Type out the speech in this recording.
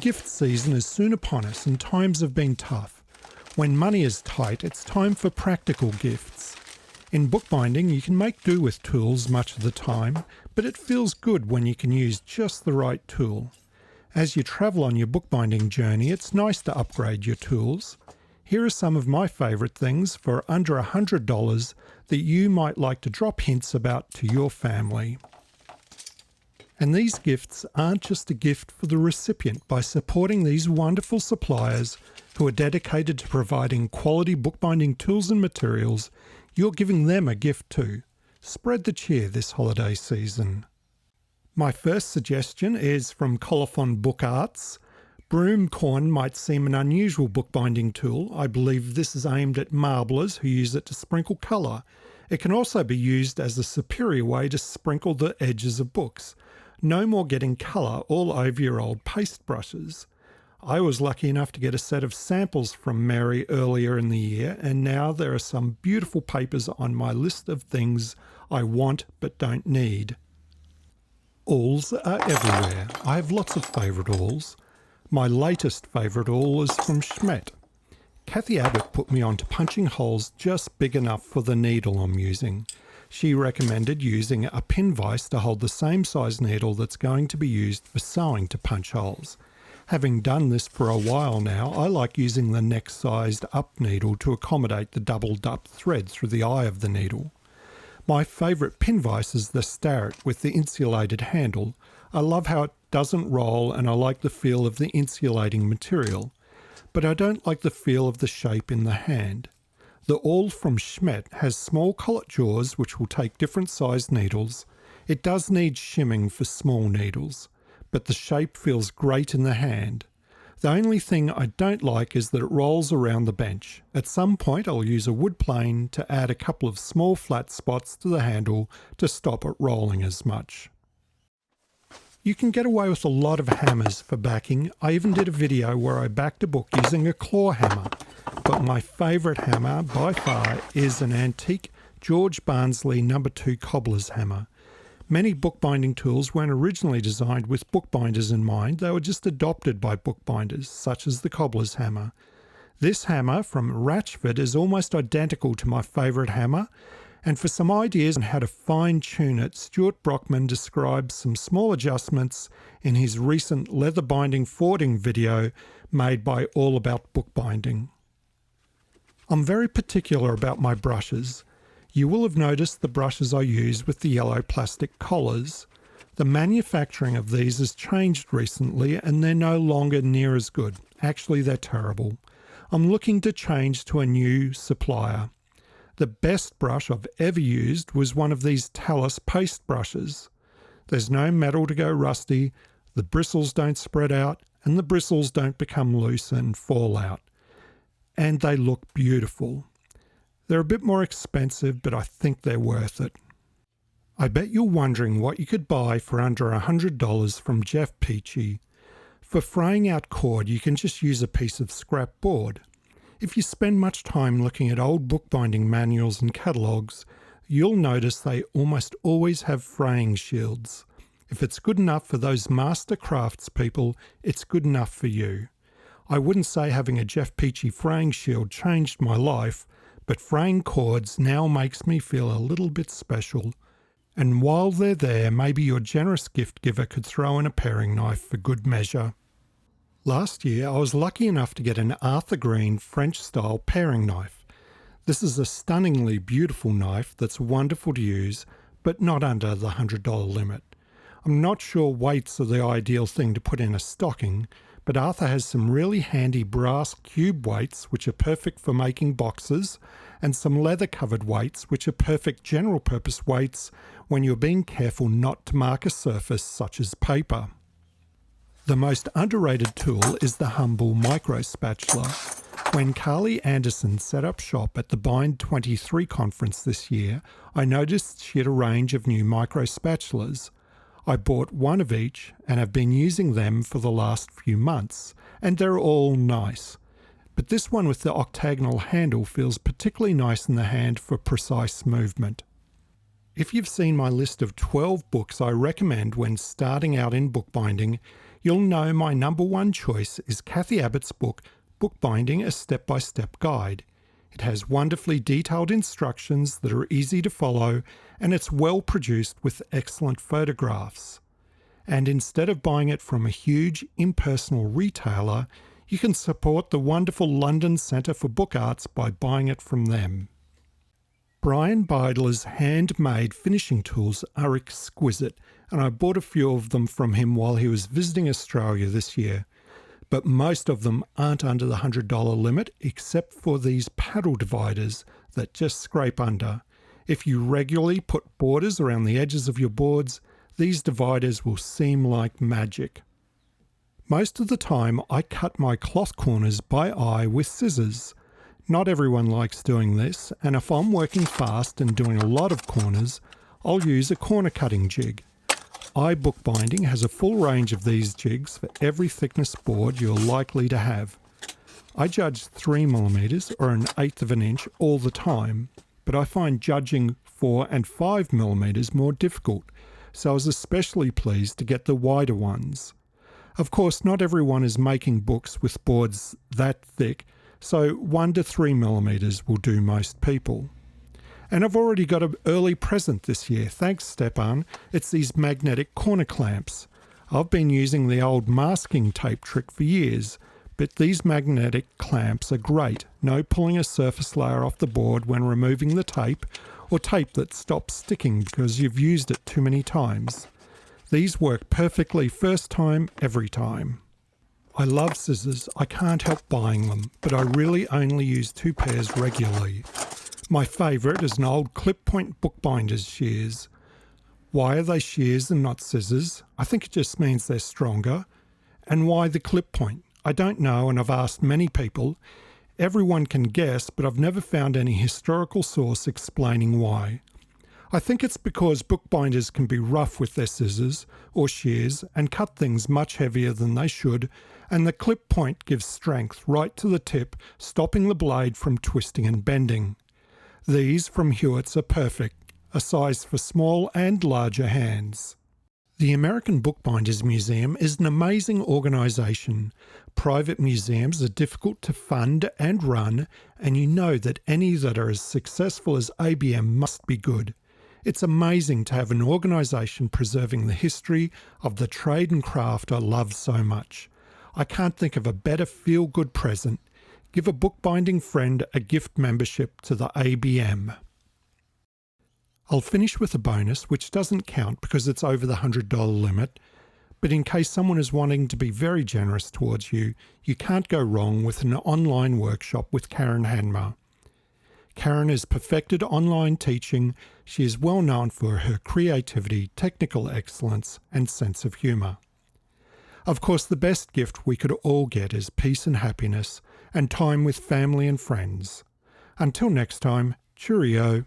gift season is soon upon us and times have been tough. When money is tight, it's time for practical gifts. In bookbinding, you can make do with tools much of the time, but it feels good when you can use just the right tool. As you travel on your bookbinding journey, it's nice to upgrade your tools. Here are some of my favourite things for under $100 that you might like to drop hints about to your family. And these gifts aren't just a gift for the recipient. By supporting these wonderful suppliers who are dedicated to providing quality bookbinding tools and materials, you're giving them a gift too. Spread the cheer this holiday season. My first suggestion is from Colophon Book Arts. Broom Corn might seem an unusual bookbinding tool. I believe this is aimed at marblers who use it to sprinkle colour. It can also be used as a superior way to sprinkle the edges of books. No more getting colour all over your old paste brushes. I was lucky enough to get a set of samples from Mary earlier in the year, and now there are some beautiful papers on my list of things I want but don't need. Awls are everywhere. I have lots of favourite awls. My latest favourite awl is from Schmedt. Kathy Abbott put me on to punching holes just big enough for the needle I'm using. She recommended using a pin vise to hold the same size needle that's going to be used for sewing to punch holes. Having done this for a while now, I like using the neck-sized up needle to accommodate the doubled up thread through the eye of the needle. My favourite pin vise is the Starrett with the insulated handle. I love how it doesn't roll and I like the feel of the insulating material, but I don't like the feel of the shape in the hand. The awl from Schmedt has small collet jaws which will take different sized needles. It does need shimming for small needles, but the shape feels great in the hand. The only thing I don't like is that it rolls around the bench. At some point I'll use a wood plane to add a couple of small flat spots to the handle to stop it rolling as much. You can get away with a lot of hammers for backing. I even did a video where I backed a book using a claw hammer. But my favourite hammer by far is an antique George Barnsley No. 2 cobbler's hammer. Many bookbinding tools weren't originally designed with bookbinders in mind, they were just adopted by bookbinders, such as the cobbler's hammer. This hammer from Ratchford is almost identical to my favourite hammer, and for some ideas on how to fine-tune it, Stuart Brockman describes some small adjustments in his recent leather binding forwarding video made by All About Bookbinding. I'm very particular about my brushes. You will have noticed the brushes I use with the yellow plastic collars. The manufacturing of these has changed recently and they're no longer near as good. Actually, they're terrible. I'm looking to change to a new supplier. The best brush I've ever used was one of these Talas paste brushes. There's no metal to go rusty, the bristles don't spread out, and the bristles don't become loose and fall out. And they look beautiful. They're a bit more expensive, but I think they're worth it. I bet you're wondering what you could buy for under $100 from Jeff Peachey. For fraying out cord, you can just use a piece of scrap board. If you spend much time looking at old bookbinding manuals and catalogues, you'll notice they almost always have fraying shields. If it's good enough for those master craftspeople, it's good enough for you. I wouldn't say having a Jeff Peachey fraying shield changed my life, but fraying cords now makes me feel a little bit special. And while they're there, maybe your generous gift giver could throw in a paring knife for good measure. Last year, I was lucky enough to get an Arthur Green French-style paring knife. This is a stunningly beautiful knife that's wonderful to use, but not under the $100 limit. I'm not sure weights are the ideal thing to put in a stocking, but Arthur has some really handy brass cube weights which are perfect for making boxes, and some leather-covered weights which are perfect general-purpose weights when you're being careful not to mark a surface such as paper. The most underrated tool is the humble micro spatula. When Carly Andersen set up shop at the Bind 23 conference this year, I noticed she had a range of new micro spatulas. I bought one of each and have been using them for the last few months, and they're all nice. But this one with the octagonal handle feels particularly nice in the hand for precise movement. If you've seen my list of 12 books I recommend when starting out in bookbinding, you'll know my number one choice is Kathy Abbott's book, Bookbinding, a Step-by-Step Guide. It has wonderfully detailed instructions that are easy to follow, and it's well produced with excellent photographs. And instead of buying it from a huge impersonal retailer, you can support the wonderful London Centre for Book Arts by buying it from them. Brien Beidler's handmade finishing tools are exquisite, and I bought a few of them from him while he was visiting Australia this year. But most of them aren't under the $100 limit, except for these paddle dividers that just scrape under. If you regularly put borders around the edges of your boards, these dividers will seem like magic. Most of the time I cut my cloth corners by eye with scissors. Not everyone likes doing this, and if I'm working fast and doing a lot of corners, I'll use a corner cutting jig. iBookBinding has a full range of these jigs for every thickness board you're likely to have. I judge 3mm or 1/8 of an inch all the time, but I find judging 4 and 5mm more difficult, so I was especially pleased to get the wider ones. Of course, not everyone is making books with boards that thick, so 1 to 3mm will do most people. And I've already got an early present this year, thanks Stepan. It's these magnetic corner clamps. I've been using the old masking tape trick for years, but these magnetic clamps are great. No pulling a surface layer off the board when removing the tape, or tape that stops sticking because you've used it too many times. These work perfectly first time, every time. I love scissors. I can't help buying them, but I really only use 2 pairs regularly. My favourite is an old clip point Bookbinders shears. Why are they shears and not scissors? I think it just means they're stronger. And why the clip point? I don't know, and I've asked many people. Everyone can guess, but I've never found any historical source explaining why. I think it's because bookbinders can be rough with their scissors or shears and cut things much heavier than they should, and the clip point gives strength right to the tip, stopping the blade from twisting and bending. These from Hewit's are perfect, a size for small and larger hands. The American Bookbinders Museum is an amazing organisation. Private museums are difficult to fund and run, and you know that any that are as successful as ABM must be good. It's amazing to have an organisation preserving the history of the trade and craft I love so much. I can't think of a better feel-good present. Give a bookbinding friend a gift membership to the ABM. I'll finish with a bonus, which doesn't count because it's over the $100 limit, but in case someone is wanting to be very generous towards you, you can't go wrong with an online workshop with Karen Hanmer. Karen has perfected online teaching. She is well known for her creativity, technical excellence, and sense of humour. Of course, the best gift we could all get is peace and happiness, and time with family and friends. Until next time, cheerio.